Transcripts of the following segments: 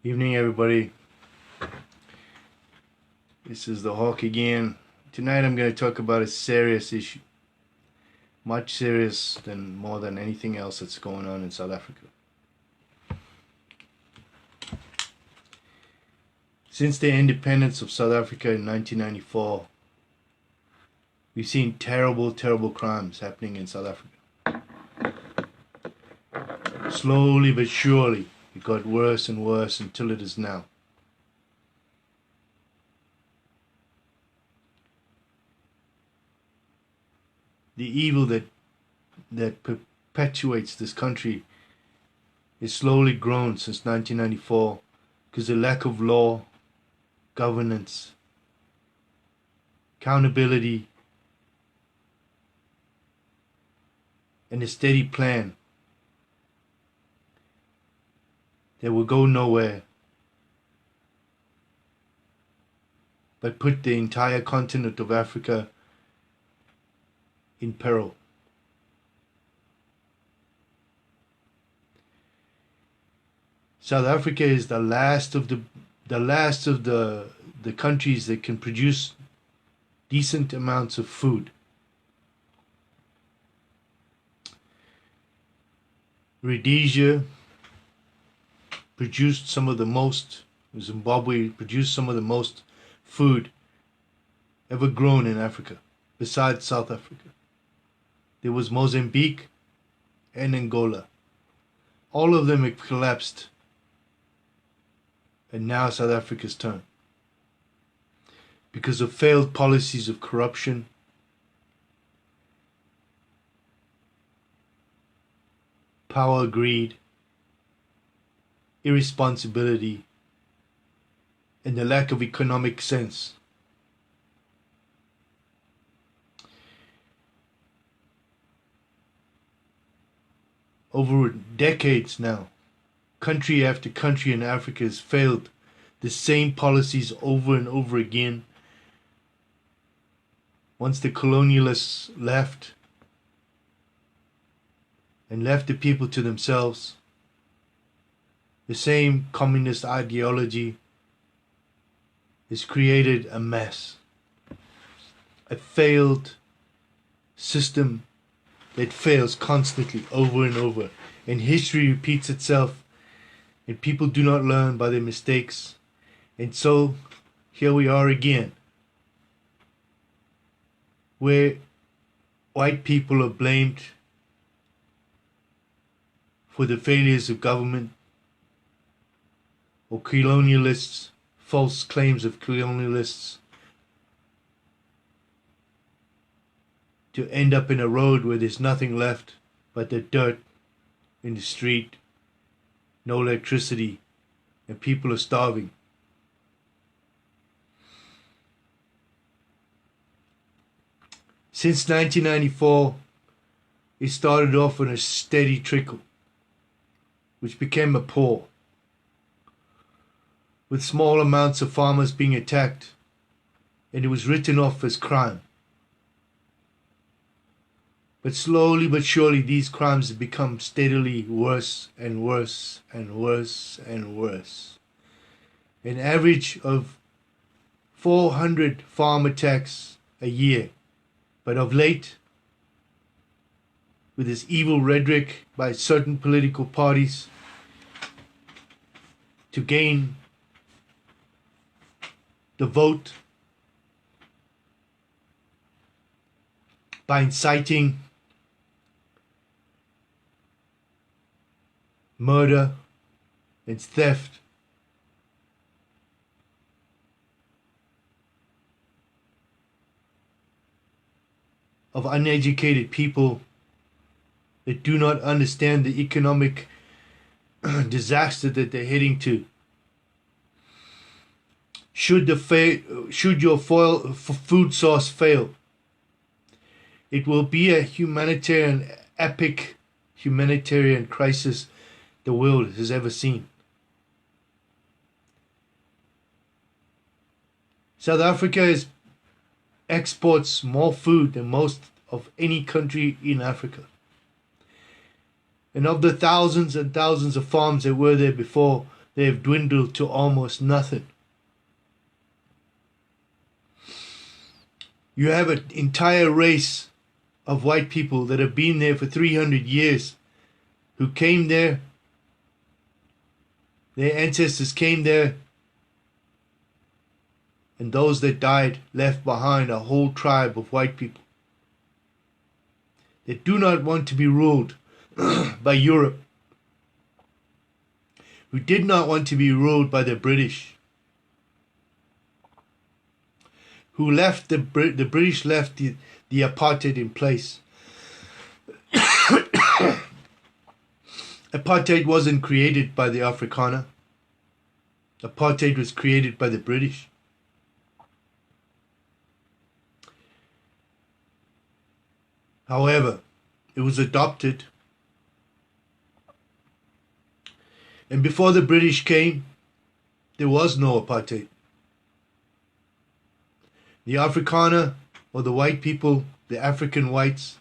Evening, everybody. This is the Hawk again. Tonight I'm going to talk about a serious issue. Much serious than more than anything else that's going on in South Africa. Since the independence of South Africa in 1994, we've seen terrible crimes happening in South Africa. Slowly but surely, it got worse and worse until it is now. The evil that perpetuates this country is slowly grown since 1994 because the lack of law, governance, accountability, and a steady plan that will go nowhere but put the entire continent of Africa in peril. South Africa is the last of the countries that can produce decent amounts of food. Rhodesia produced some of the most, Zimbabwe produced some of the most food ever grown in Africa, besides South Africa. There was Mozambique and Angola. All of them have collapsed. And now South Africa's turn. Because of failed policies of corruption, power greed, irresponsibility, and the lack of economic sense. Over decades now, country after country in Africa has failed the same policies over and over again. Once the colonialists left and left the people to themselves, the same communist ideology has created a mess, a failed system that fails constantly over and over, and history repeats itself, and people do not learn by their mistakes. And so here we are again, where white people are blamed for the failures of government, or colonialists, false claims of colonialists, to end up in a road where there's nothing left but the dirt in the street, no electricity, and people are starving. Since 1994, it started off on a steady trickle, which became a pour, with small amounts of farmers being attacked, and it was written off as crime. But slowly but surely these crimes have become steadily worse and worse and worse and worse. An average of 400 farm attacks a year. But of late, with this evil rhetoric by certain political parties to gain the vote by inciting murder and theft, of uneducated people that do not understand the economic disaster that they're heading to. Should your food source fail, it will be a epic humanitarian crisis the world has ever seen. South Africa exports more food than most of any country in Africa. And of the thousands and thousands of farms that were there before, they have dwindled to almost nothing. You have an entire race of white people that have been there for 300 years, who came there, their ancestors came there, and those that died left behind a whole tribe of white people that do not want to be ruled by Europe, who did not want to be ruled by the British, who left the British left the apartheid in place. Apartheid wasn't created by the Afrikaner. Apartheid was created by the British. However, it was adopted. And before the British came, there was no apartheid. The Afrikaner, or the white people, the African whites,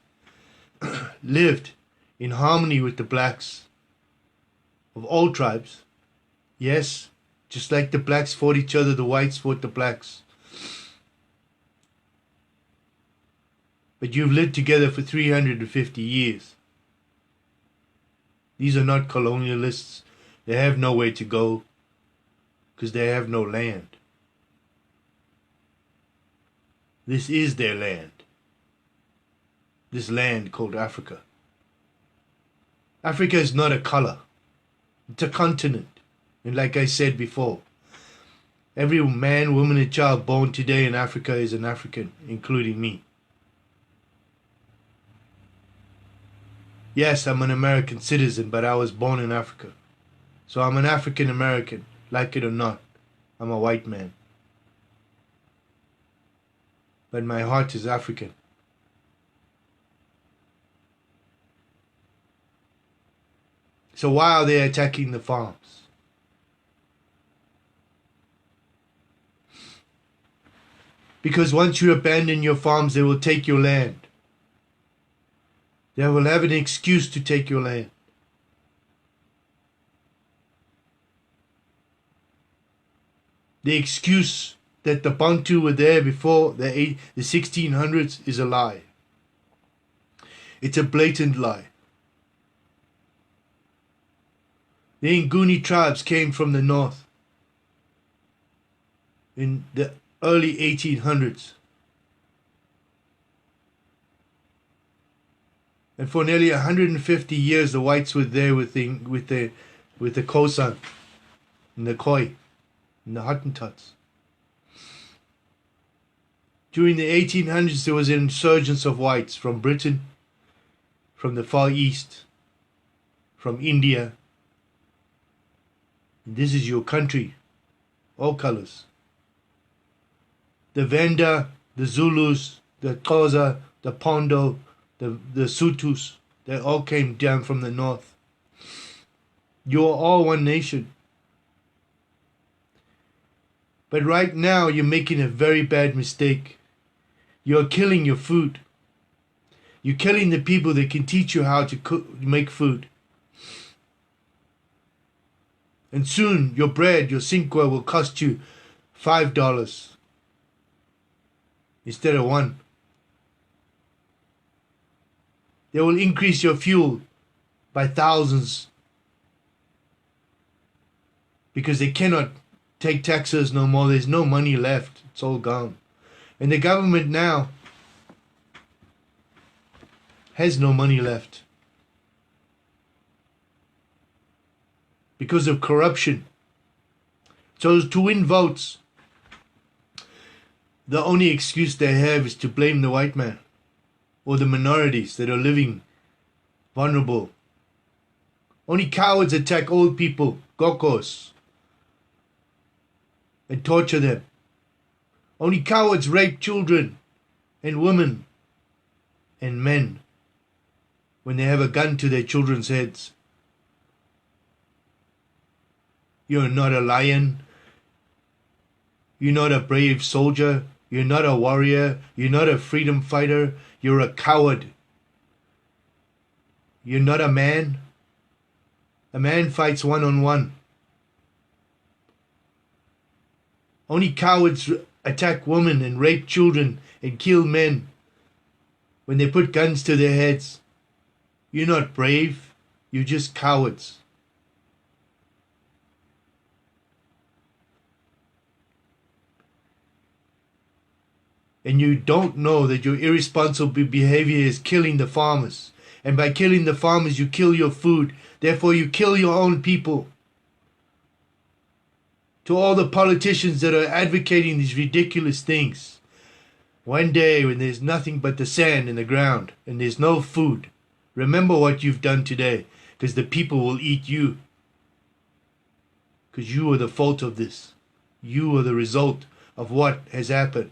lived in harmony with the blacks of all tribes. Yes, just like the blacks fought each other, the whites fought the blacks. But you've lived together for 350 years. These are not colonialists. They have nowhere to go because they have no land. This is their land. This land called Africa. Africa is not a color. It's a continent. And like I said before, every man, woman, and child born today in Africa is an African, including me. Yes, I'm an American citizen, but I was born in Africa. So I'm an African American, like it or not. I'm a white man. But my heart is African. So why are they attacking the farms? Because once you abandon your farms, they will take your land. They will have an excuse to take your land. The excuse that the Bantu were there before the 1600s is a lie. It's a blatant lie. The Nguni tribes came from the north in the early 1800s. And for nearly 150 years, the whites were there with the Khoisan and the Khoi and the Hottentots. During the 1800s, there was an insurgence of whites from Britain, from the Far East, from India. And this is your country, all colors. The Venda, the Zulus, the Xhosa, the Pondo, the Sutus, they all came down from the north. You are all one nation. But right now you're making a very bad mistake. You're killing your food. You're killing the people that can teach you how to cook, make food. And soon your bread, your cinco, will cost you $5 instead of $1. They will increase your fuel by thousands because they cannot take taxes no more. There's no money left. It's all gone. And the government now has no money left because of corruption. So to win votes, the only excuse they have is to blame the white man or the minorities that are living vulnerable. Only cowards attack old people, gokos, and torture them. Only cowards rape children and women and men when they have a gun to their children's heads. You're not a lion. You're not a brave soldier. You're not a warrior. You're not a freedom fighter. You're a coward. You're not a man. A man fights one-on-one. Only cowards attack women and rape children and kill men when they put guns to their heads. You're not brave, you're just cowards. And you don't know that your irresponsible behavior is killing the farmers. And by killing the farmers, you kill your food. Therefore, you kill your own people. To all the politicians that are advocating these ridiculous things, one day when there's nothing but the sand in the ground and there's no food, remember what you've done today, because the people will eat you. Because you are the fault of this. You are the result of what has happened.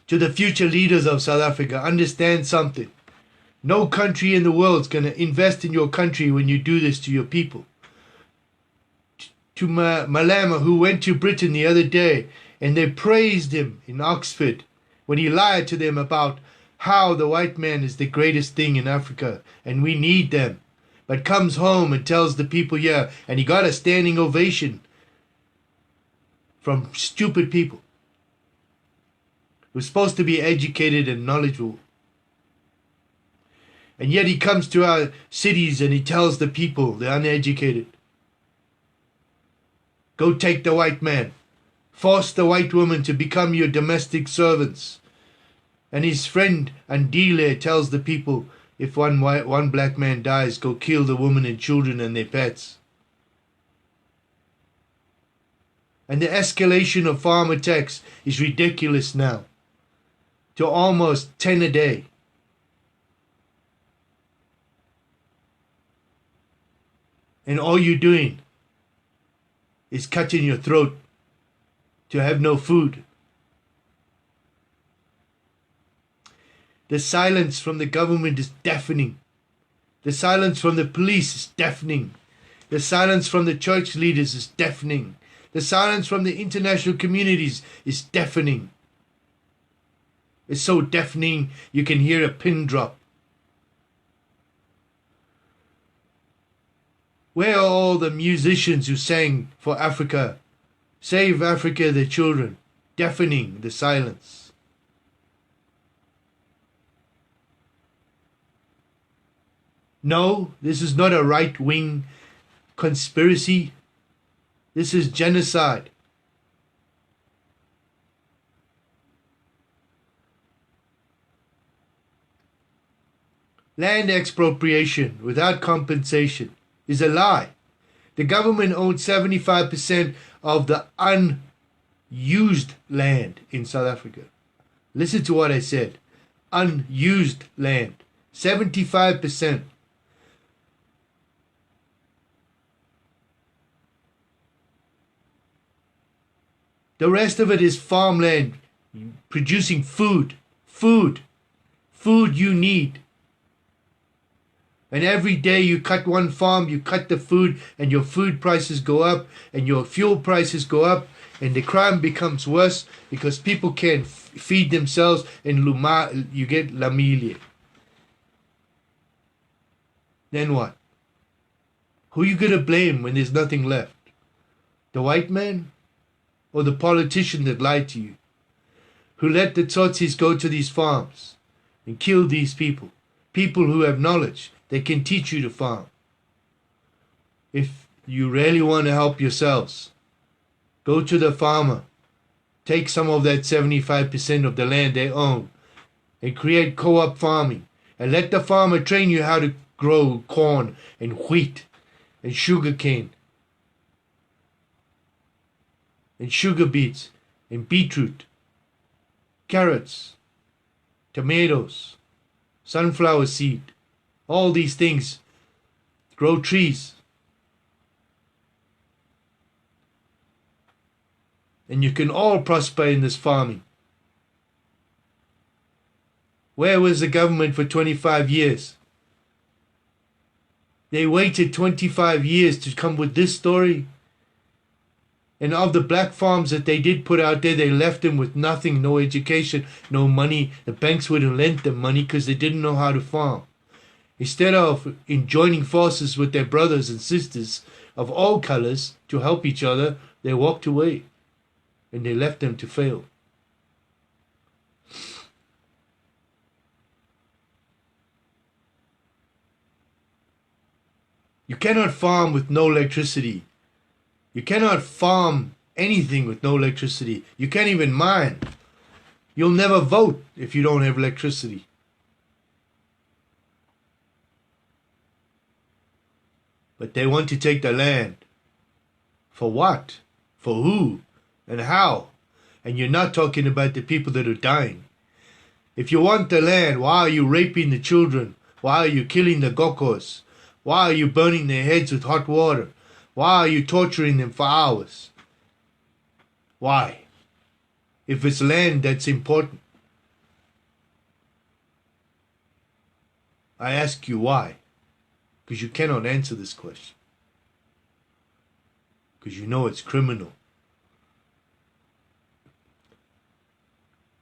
To the future leaders of South Africa, understand something. No country in the world is going to invest in your country when you do this to your people. To Malema, who went to Britain the other day, and they praised him in Oxford when he lied to them about how the white man is the greatest thing in Africa and we need them. But comes home and tells the people, yeah, and he got a standing ovation from stupid people. Who's supposed to be educated and knowledgeable. And yet he comes to our cities and he tells the people, the uneducated, go take the white man. Force the white woman to become your domestic servants. And his friend Andile tells the people, if one black man dies, go kill the woman and children and their pets. And the escalation of farm attacks is ridiculous now. To almost 10 a day. And all you're doing is cutting your throat to have no food. The silence from the government is deafening. The silence from the police is deafening. The silence from the church leaders is deafening. The silence from the international communities is deafening. It's so deafening you can hear a pin drop. Where are all the musicians who sang for Africa? Save Africa, the children. Deafening the silence. No, this is not a right-wing conspiracy. This is genocide. Land expropriation without compensation is a lie. The government owns 75% of the unused land in South Africa. Listen to what I said. Unused land. 75%. The rest of it is farmland producing food. Food you need. And every day you cut one farm, you cut the food, and your food prices go up, and your fuel prices go up, and the crime becomes worse because people can't feed themselves, and you get Amalia. Then what? Who are you going to blame when there's nothing left? The white man? Or the politician that lied to you? Who let the Tsotsis go to these farms and kill these people? People who have knowledge. They can teach you to farm. If you really want to help yourselves, go to the farmer. Take some of that 75% of the land they own and create co-op farming. And let the farmer train you how to grow corn and wheat and sugar cane and sugar beets and beetroot, carrots, tomatoes, sunflower seed. All these things grow trees. And you can all prosper in this farming. Where was the government for 25 years? They waited 25 years to come with this story. And of the black farms that they did put out there, they left them with nothing, no education, no money. The banks wouldn't lend them money because they didn't know how to farm. Instead of joining forces with their brothers and sisters of all colors to help each other, they walked away and they left them to fail. You cannot farm with no electricity. You cannot farm anything with no electricity. You can't even mine. You'll never vote if you don't have electricity. But they want to take the land. For what? For who? And how? And you're not talking about the people that are dying. If you want the land, why are you raping the children? Why are you killing the gokos? Why are you burning their heads with hot water? Why are you torturing them for hours? Why? If it's land that's important. I ask you why. Because you cannot answer this question. Because you know it's criminal.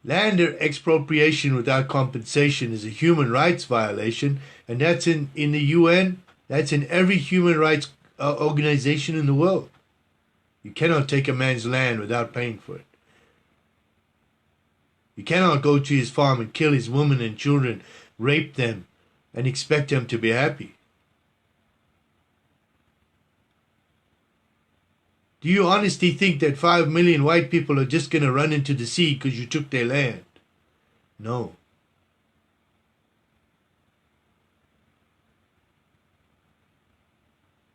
Land expropriation without compensation is a human rights violation, and that's in the UN, that's in every human rights organization in the world. You cannot take a man's land without paying for it. You cannot go to his farm and kill his women and children, rape them, and expect them to be happy. Do you honestly think that 5 million white people are just going to run into the sea because you took their land? No.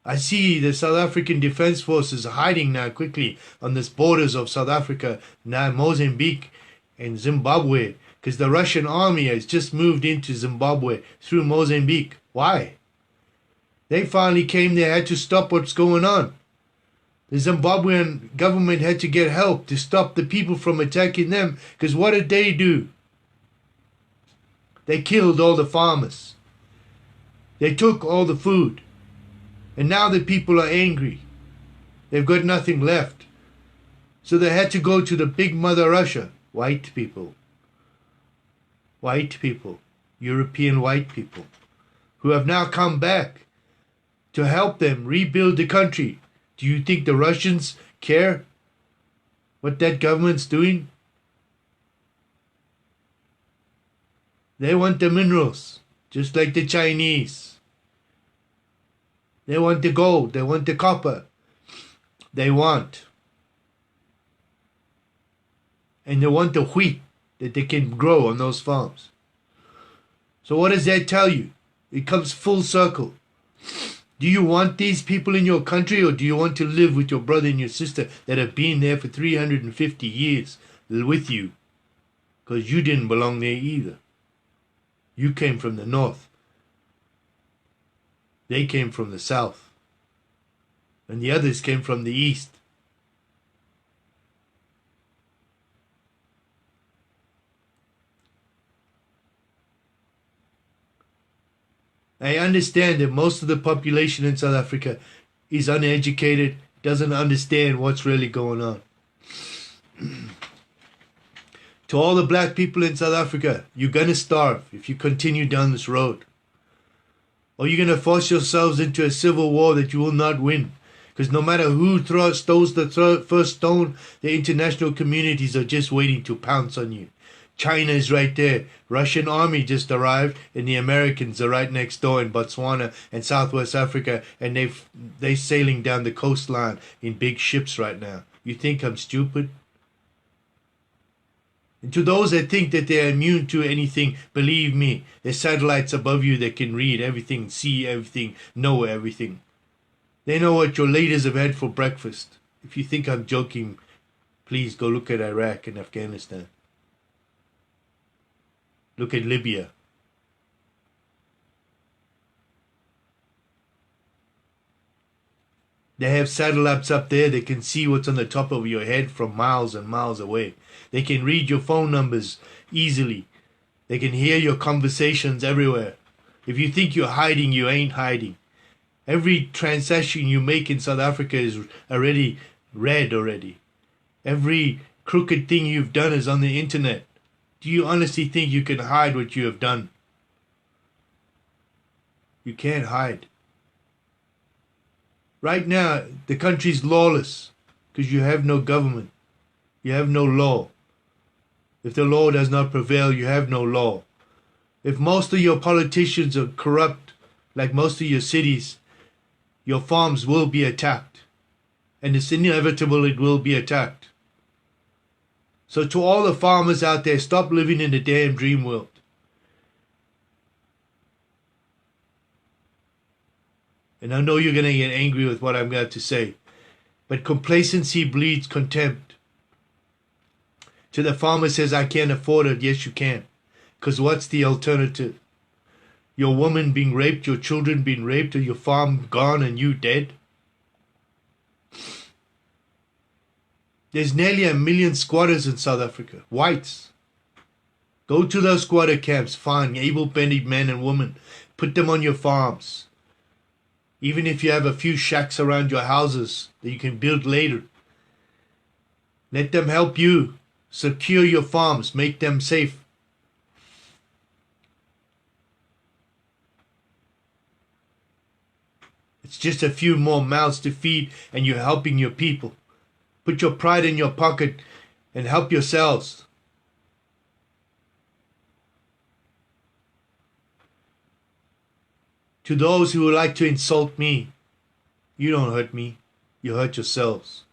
I see the South African Defence Forces hiding now quickly on the borders of South Africa, now Mozambique and Zimbabwe, because the Russian army has just moved into Zimbabwe through Mozambique. Why? They finally came there, had to stop what's going on. The Zimbabwean government had to get help to stop the people from attacking them, because what did they do? They killed all the farmers. They took all the food. And now the people are angry. They've got nothing left. So they had to go to the big mother Russia. White people. White people. European white people. Who have now come back to help them rebuild the country. Do you think the Russians care what that government's doing? They want the minerals, just like the Chinese. They want the gold, they want the copper. They want. And they want the wheat that they can grow on those farms. So what does that tell you? It comes full circle. Do you want these people in your country, or do you want to live with your brother and your sister that have been there for 350 years with you? Because you didn't belong there either. You came from the north. They came from the south. And the others came from the east. I understand that most of the population in South Africa is uneducated, doesn't understand what's really going on. To all the black people in South Africa, you're going to starve if you continue down this road. Or you're going to force yourselves into a civil war that you will not win. Because no matter who throws the first stone, the international communities are just waiting to pounce on you. China is right there. Russian army just arrived, and the Americans are right next door in Botswana and Southwest Africa, and they're sailing down the coastline in big ships right now. You think I'm stupid? And to those that think that they're immune to anything, believe me, there's satellites above you that can read everything, see everything, know everything. They know what your leaders have had for breakfast. If you think I'm joking, please go look at Iraq and Afghanistan. Look at Libya. They have satellites up there that can see what's on the top of your head from miles and miles away. They can read your phone numbers easily. They can hear your conversations everywhere. If you think you're hiding, you ain't hiding. Every transaction you make in South Africa is already read already. Every crooked thing you've done is on the internet. Do you honestly think you can hide what you have done? You can't hide. Right now, the country's lawless because you have no government. You have no law. If the law does not prevail, you have no law. If most of your politicians are corrupt, like most of your cities, your farms will be attacked. And it's inevitable it will be attacked. So to all the farmers out there, stop living in the damn dream world. And I know you're going to get angry with what I'm going to say, but complacency breeds contempt. To the farmer says, I can't afford it. Yes, you can. Because what's the alternative? Your woman being raped, your children being raped, or your farm gone and you dead? There's nearly 1 million squatters in South Africa. Whites. Go to those squatter camps. Find able-bodied men and women. Put them on your farms. Even if you have a few shacks around your houses that you can build later. Let them help you. Secure your farms. Make them safe. It's just a few more mouths to feed and you're helping your people. Put your pride in your pocket and help yourselves. To those who would like to insult me, you don't hurt me. You hurt yourselves.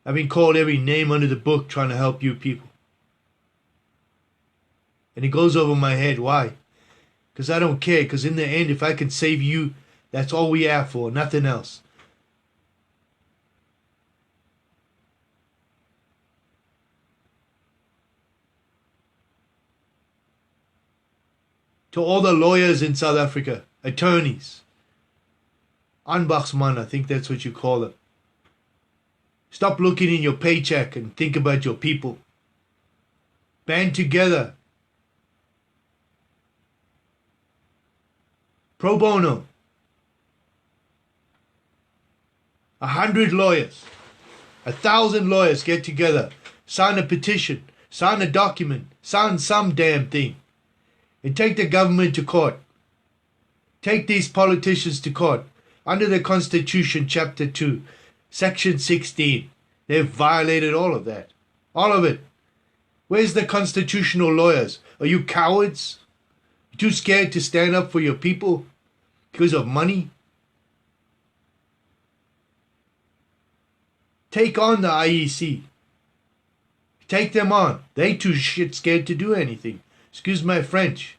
I've been called every name under the book trying to help you people. And it goes over my head. Why? Because I don't care. Because in the end, if I can save you, that's all we have for. Nothing else. To all the lawyers in South Africa, attorneys, aanbachtsman, I think that's what you call them. Stop looking in your paycheck and think about your people. Band together. Pro bono. 100 lawyers, 1,000 lawyers get together, sign a petition, sign a document, sign some damn thing. And take the government to court. Take these politicians to court. Under the Constitution, Chapter 2, Section 16. They've violated all of that. All of it. Where's the constitutional lawyers? Are you cowards? Too scared to stand up for your people because of money? Take on the IEC. Take them on. They too shit scared to do anything. Excuse my French.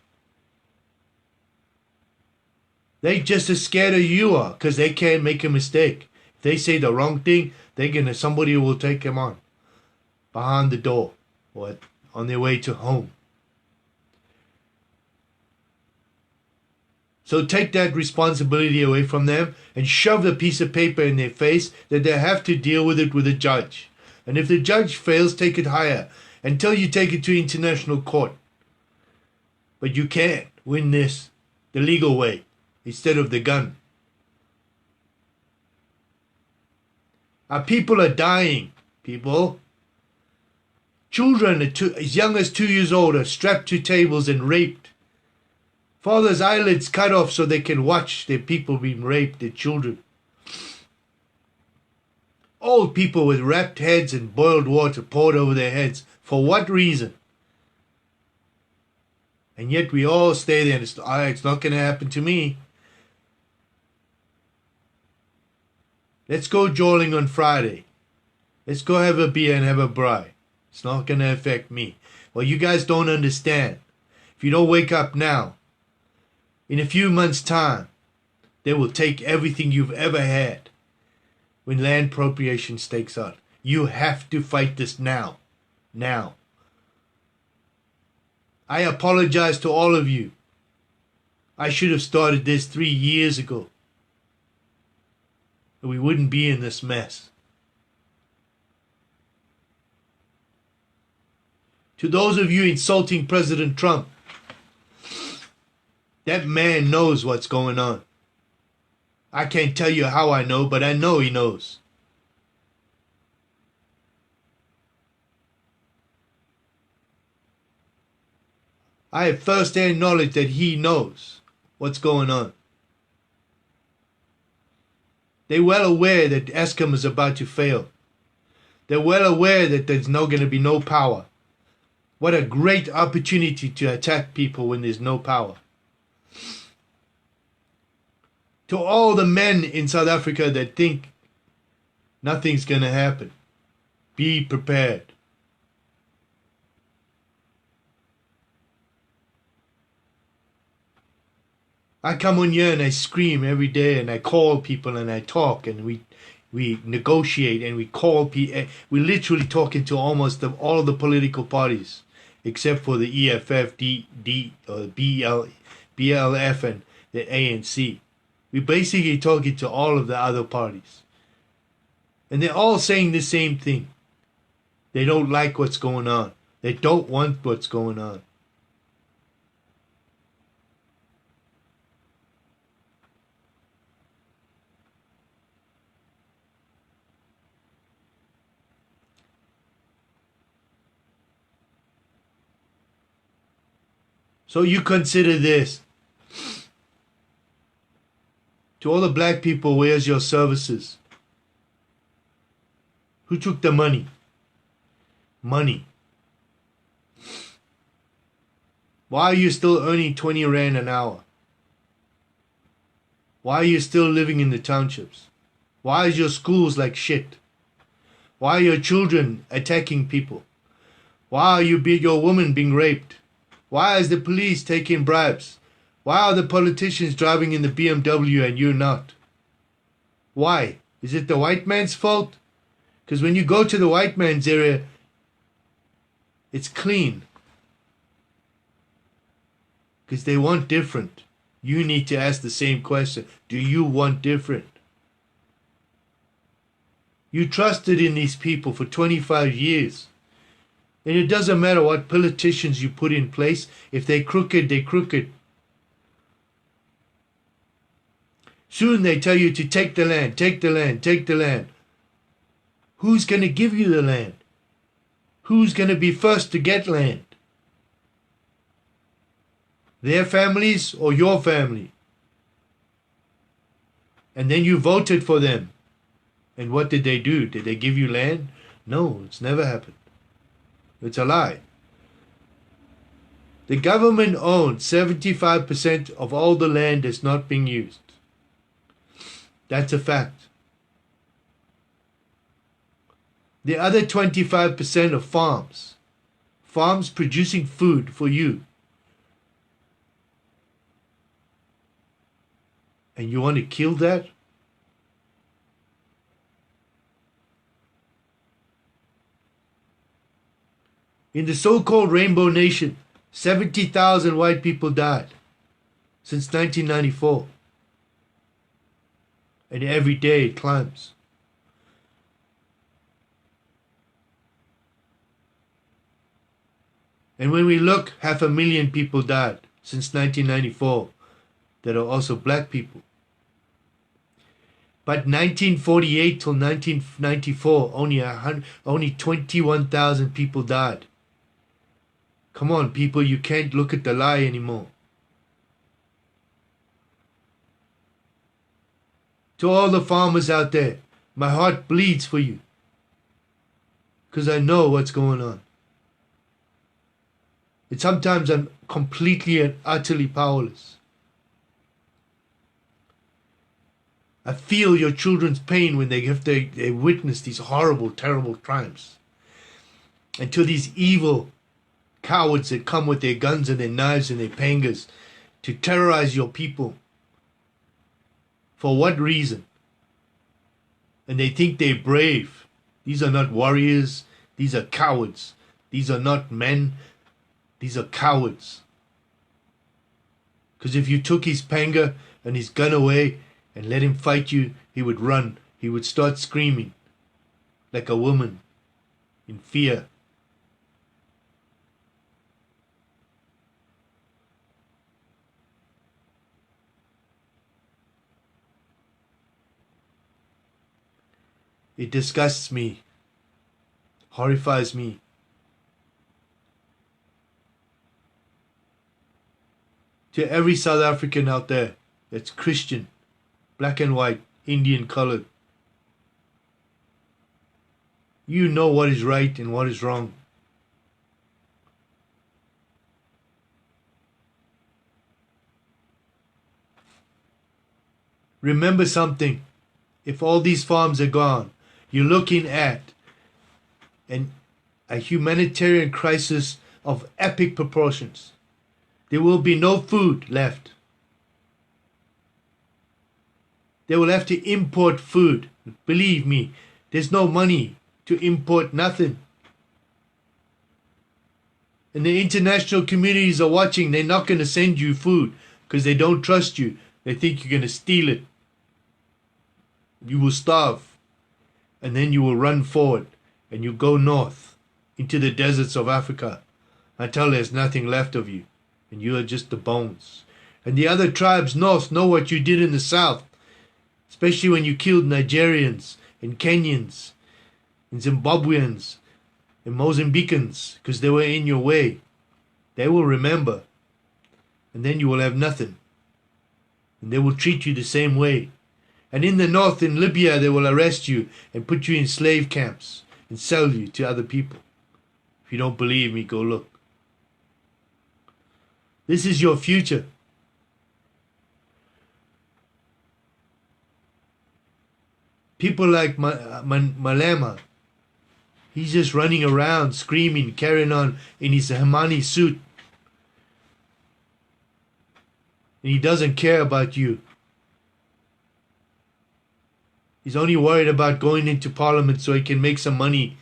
They just as scared as you are because they can't make a mistake. If they say the wrong thing, somebody will take them on behind the door or on their way to home. So take that responsibility away from them and shove the piece of paper in their face that they have to deal with it with a judge. And if the judge fails, take it higher until you take it to international court. But you can't win this the legal way instead of the gun. Our people are dying, people. Children as young as 2 years old are strapped to tables and raped. Fathers' eyelids cut off so they can watch their people being raped, their children. Old people with wrapped heads and boiled water poured over their heads. For what reason? And yet we all stay there and it's not going to happen to me. Let's go jolling on Friday. Let's go have a beer and have a braai. It's not going to affect me. Well, you guys don't understand. If you don't wake up now, in a few months' time, they will take everything you've ever had when land expropriation stakes out. You have to fight this now. Now. I apologize to all of you. I should have started this 3 years ago. We wouldn't be in this mess. To those of you insulting President Trump, that man knows what's going on. I can't tell you how I know, but I know he knows. I have first-hand knowledge that he knows what's going on. They're well aware that Eskom is about to fail. They're well aware that there's going to be no power. What a great opportunity to attack people when there's no power. To all the men in South Africa that think nothing's going to happen, be prepared. I come on here and I scream every day and I call people and I talk and we negotiate and we call people. We're literally talking to almost all the political parties except for the EFF, or BLF and the ANC. We're basically talking to all of the other parties. And they're all saying the same thing. They don't like what's going on. They don't want what's going on. So you consider this. To all the black people, where's your services? Who took the money? Money. Why are you still earning 20 Rand an hour? Why are you still living in the townships? Why is your schools like shit? Why are your children attacking people? Why are your woman being raped? Why is the police taking bribes? Why are the politicians driving in the BMW and you're not? Why? Is it the white man's fault? Because when you go to the white man's area, it's clean. Because they want different. You need to ask the same question. Do you want different? You trusted in these people for 25 years. And it doesn't matter what politicians you put in place. If they're crooked, they're crooked. Soon they tell you to take the land, take the land, take the land. Who's going to give you the land? Who's going to be first to get land? Their families or your family? And then you voted for them. And what did they do? Did they give you land? No, it's never happened. It's a lie. The government owns 75% of all the land that's not being used. That's a fact. The other 25% of farms. Farms producing food for you. And you want to kill that? In the so-called Rainbow Nation, 70,000 white people died since 1994. And every day it climbs. And when we look, 500,000 people died since 1994 that are also black people. But 1948 till 1994, only 21,000 people died. Come on, people, you can't look at the lie anymore. To all the farmers out there, my heart bleeds for you. Because I know what's going on. And sometimes I'm completely and utterly powerless. I feel your children's pain when they witness these horrible, terrible crimes. And to these evil cowards that come with their guns and their knives and their pangas to terrorize your people. For what reason? And they think they're brave. These are not warriors. These are cowards. These are not men. These are cowards. Because if you took his panga and his gun away and let him fight you, he would run. He would start screaming like a woman in fear. It disgusts me, horrifies me. To every South African out there that's Christian, black and white, Indian colored, you know what is right and what is wrong. Remember something. If all these farms are gone, you're looking at a humanitarian crisis of epic proportions. There will be no food left. They will have to import food. Believe me, there's no money to import nothing. And the international communities are watching. They're not going to send you food because they don't trust you. They think you're going to steal it. You will starve. And then you will run forward and you go north into the deserts of Africa until there's nothing left of you and you are just the bones. And the other tribes north know what you did in the south, especially when you killed Nigerians and Kenyans and Zimbabweans and Mozambicans because they were in your way. They will remember, and then you will have nothing, and they will treat you the same way. And in the north, in Libya, they will arrest you and put you in slave camps and sell you to other people. If you don't believe me, go look. This is your future. People like Malema, he's just running around, screaming, carrying on in his Himani suit. And he doesn't care about you. He's only worried about going into parliament so he can make some money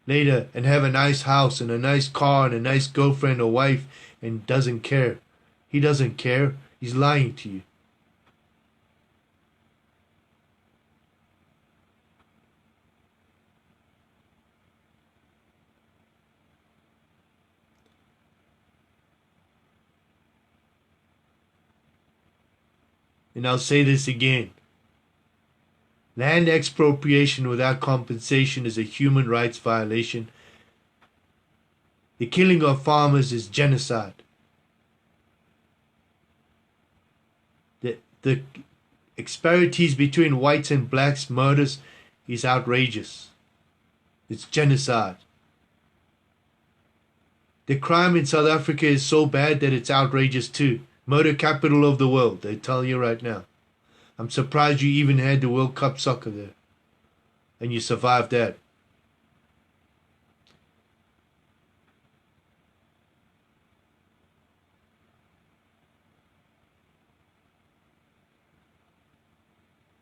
later and have a nice house and a nice car and a nice girlfriend or wife, and doesn't care. He doesn't care. He's lying to you. And I'll say this again. Land expropriation without compensation is a human rights violation. The killing of farmers is genocide. The disparities between whites and blacks murders is outrageous. It's genocide. The crime in South Africa is so bad that it's outrageous too. Murder capital of the world, they tell you right now. I'm surprised you even had the World Cup soccer there. And you survived that.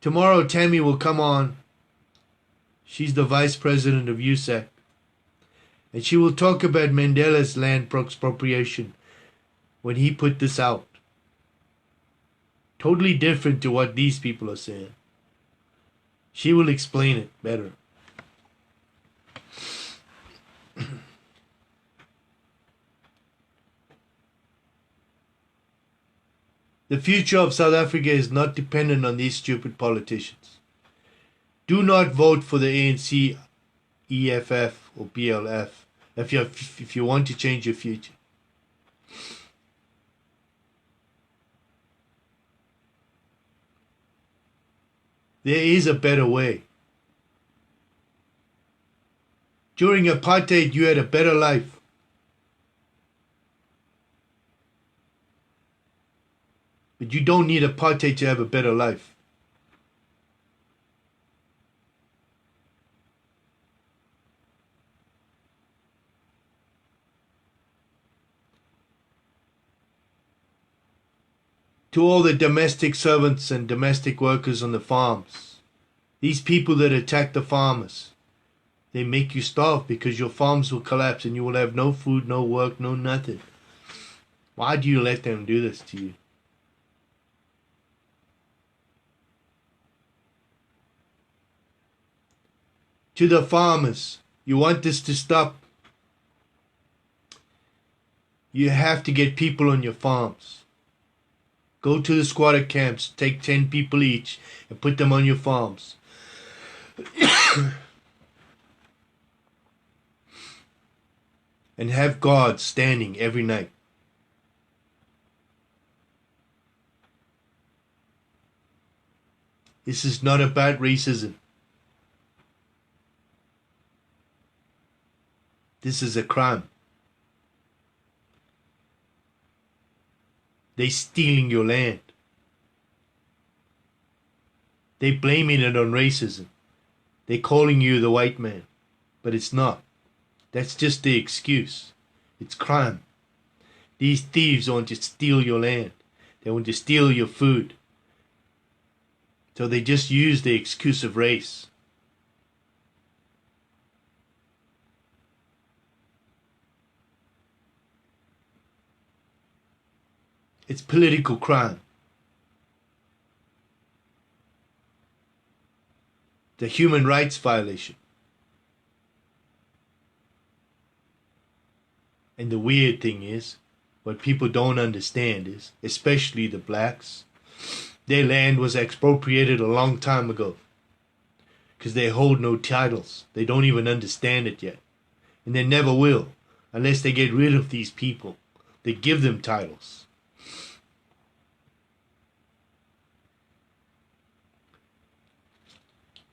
Tomorrow Tammy will come on. She's the vice president of USAC. And she will talk about Mandela's land expropriation when he put this out. Totally different to what these people are saying. She will explain it better. The future of South Africa is not dependent on these stupid politicians. Do not vote for the ANC, EFF or PLF if you want to change your future. There is a better way. During apartheid, you had a better life. But you don't need apartheid to have a better life. To all the domestic servants and domestic workers on the farms, these people that attack the farmers, they make you starve because your farms will collapse and you will have no food, no work, no nothing. Why do you let them do this to you? To the farmers, you want this to stop? You have to get people on your farms. Go to the squatter camps, take 10 people each, and put them on your farms. And have guards standing every night. This is not about racism. This is a crime. They stealing your land. They blaming it on racism. They calling you the white man. But it's not. That's just the excuse. It's crime. These thieves want to steal your land. They want to steal your food. So they just use the excuse of race. It's political crime. The human rights violation. And the weird thing is, what people don't understand is, especially the blacks, their land was expropriated a long time ago. Because they hold no titles. They don't even understand it yet. And they never will, unless they get rid of these people. They give them titles.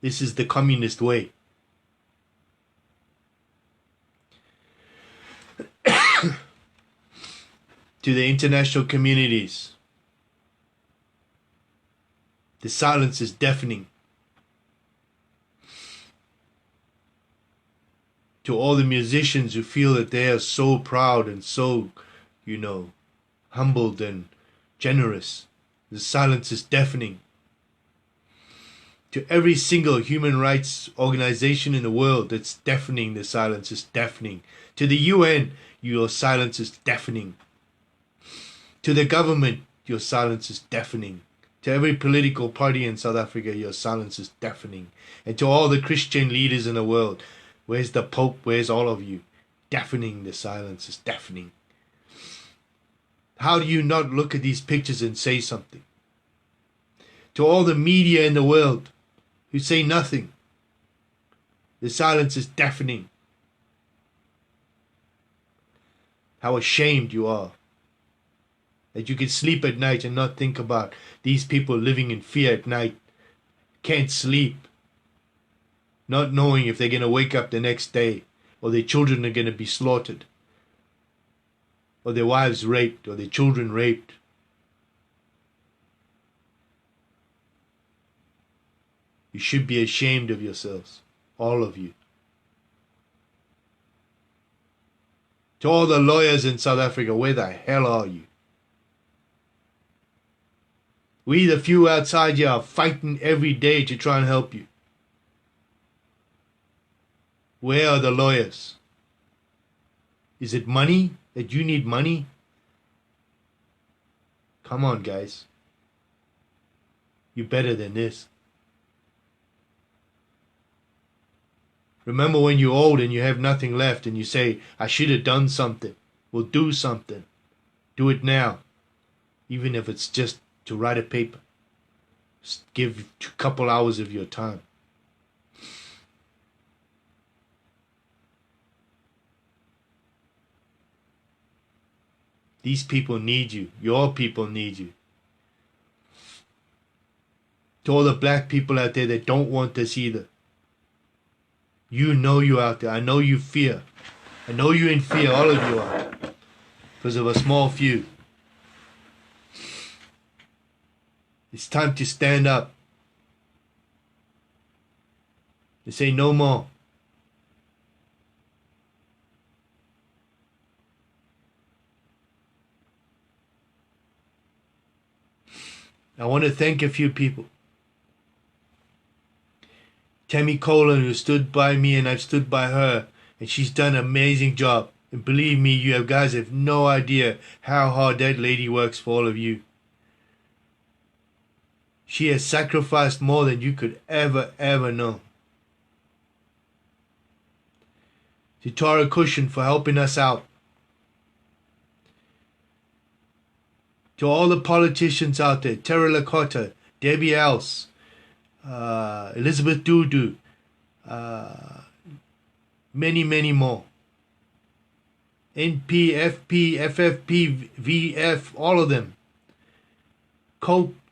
This is the communist way. To the international communities, the silence is deafening. To all the musicians who feel that they are so proud and so, humbled and generous, the silence is deafening. To every single human rights organization in the world that's deafening, the silence is deafening. To the UN, your silence is deafening. To the government, your silence is deafening. To every political party in South Africa, your silence is deafening. And to all the Christian leaders in the world, where's the Pope, where's all of you? Deafening, the silence is deafening. How do you not look at these pictures and say something? To all the media in the world who say nothing, the silence is deafening. How ashamed you are that you can sleep at night and not think about these people living in fear at night, can't sleep, not knowing if they're going to wake up the next day, or their children are going to be slaughtered, or their wives raped, or their children raped. You should be ashamed of yourselves, all of you. To all the lawyers in South Africa, where the hell are you? We, the few outside here, are fighting every day to try and help you. Where are the lawyers? Is it money? That you need money? Come on, guys. You're better than this. Remember when you're old and you have nothing left and you say, I should have done something. Well, do something. Do it now. Even if it's just to write a paper. Just give a couple hours of your time. These people need you. Your people need you. To all the black people out there that don't want this either. You know you're out there. I know you fear. I know you're in fear. All of you are. Because of a small few. It's time to stand up. They say no more. I want to thank a few people. Tammy Colon, who stood by me and I've stood by her, and she's done an amazing job. And believe me, you guys have no idea how hard that lady works for all of you. She has sacrificed more than you could ever know. To Tara Cushion for helping us out. To all the politicians out there, Terry Lakota, Debbie Else, Elizabeth Dudu, many more. NP, FP, FFP, VF, all of them.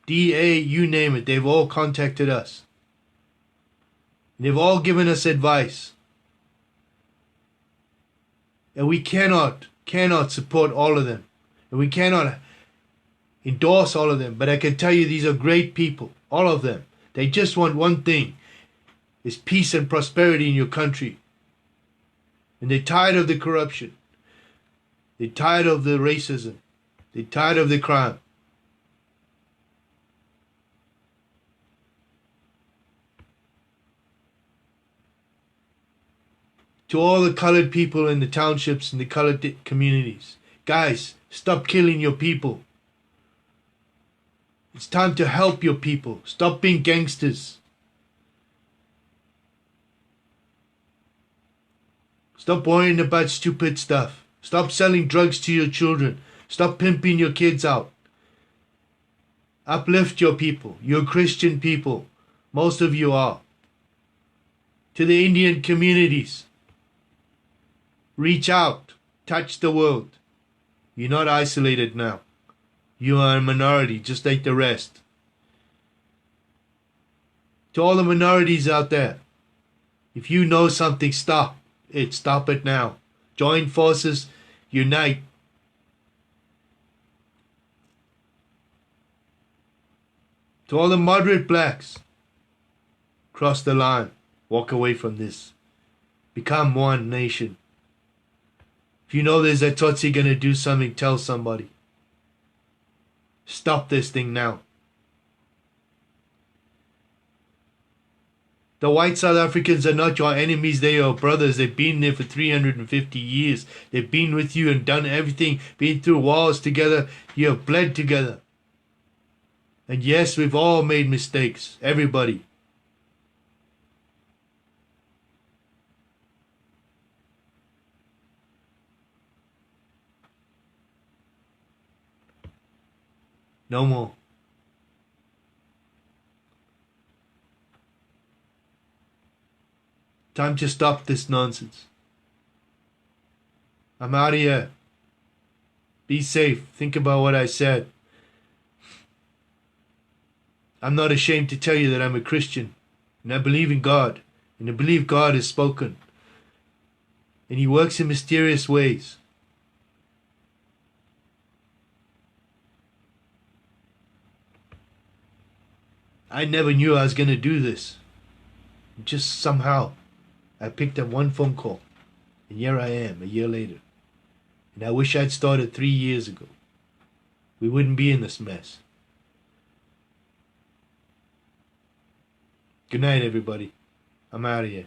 DA, you name it, they've all contacted us. They've all given us advice. And we cannot support all of them. And we cannot endorse all of them. But I can tell you these are great people, all of them. They just want one thing, is peace and prosperity in your country. And they're tired of the corruption. They're tired of the racism. They're tired of the crime. To all the colored people in the townships and the colored communities, guys, stop killing your people. It's time to help your people. Stop being gangsters. Stop worrying about stupid stuff. Stop selling drugs to your children. Stop pimping your kids out. Uplift your people. You're Christian people. Most of you are. To the Indian communities, reach out. Touch the world. You're not isolated now. You are a minority just like the rest. To all the minorities out there, if you know something, stop it. Stop it now. Join forces. Unite. To all the moderate blacks, cross the line. Walk away from this. Become one nation. If you know there's a Tutsi gonna do something, tell somebody. Stop this thing now. The white South Africans are not your enemies, they are your brothers. They've been there for 350 years. They've been with you and done everything, been through wars together. You have bled together. And yes, we've all made mistakes. Everybody. No more. Time to stop this nonsense. I'm out of here. Be safe. Think about what I said. I'm not ashamed to tell you that I'm a Christian. And I believe in God. And I believe God has spoken. And He works in mysterious ways. I never knew I was going to do this. Just somehow, I picked up one phone call. And here I am, a year later. And I wish I'd started 3 years ago. We wouldn't be in this mess. Good night, everybody. I'm out of here.